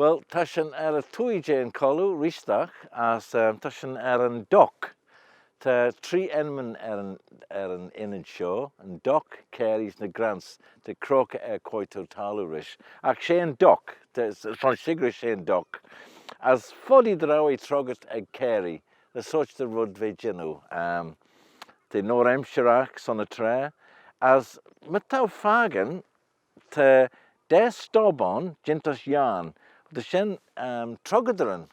Wel, tasyn y twy yn Cholloo, rhysdach, as tasyn yn doc. Ta tri enmyn yn yn sio, yn doc ceris na grants, de croc Quoi rish. Ac yn doc, son sigri yn doc. As fodi draw I trogat ceri, the such the rud ve genu. De nor emsharach son a tre. As metau fagen, te des stobon, gentos jan, de shen trogadren.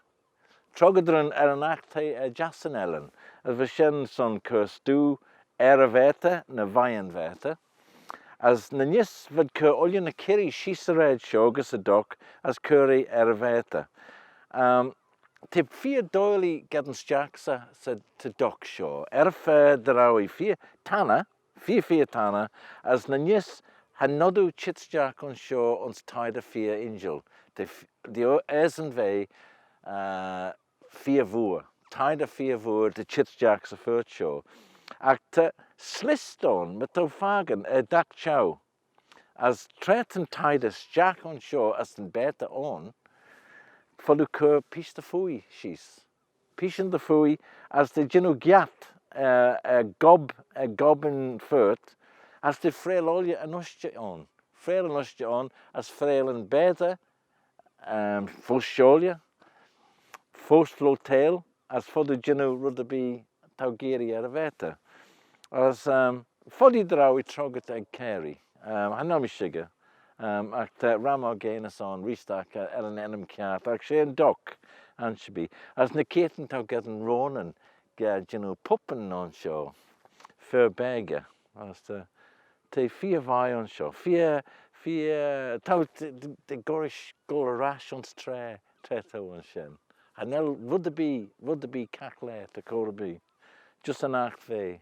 Trogadren an acte jassen ellen. As we shen son kurstu vete, na vayan vete. As na nis ved kur olje na kiri shisered shogus a doc as curry vete. Tip 4 doily gaddens jacksa said to doc show. Derawi 4 tanna, 4 tanna, as na nis han nodu chits jack on show ons tide 4 angel. De esen ve 4 voer. Tide 4 voer de chits jacks a phurt show. Ac te sliston met to fagen dak chow. As tret and tides jack on show as den beter on. For the cur piece the fui she's. Piece in the fui as the genu giat a gob in phurt as the frail olje an ostje on. Frail an ostje on as frail and beter for sholje. First flotail as for the genu rudderby taugeri vete. As for the draw I trogat egg carry. I know me sugar. Ac ramo gainus on restack an enum cat. Ac she doc ansherbee. As na keten tau getting ronan puppen on show. Fur beggar. As te 4 vai on show. 4 tau de gorish gola rash on tre on shen. And now would there be cackle to call be just an act ve.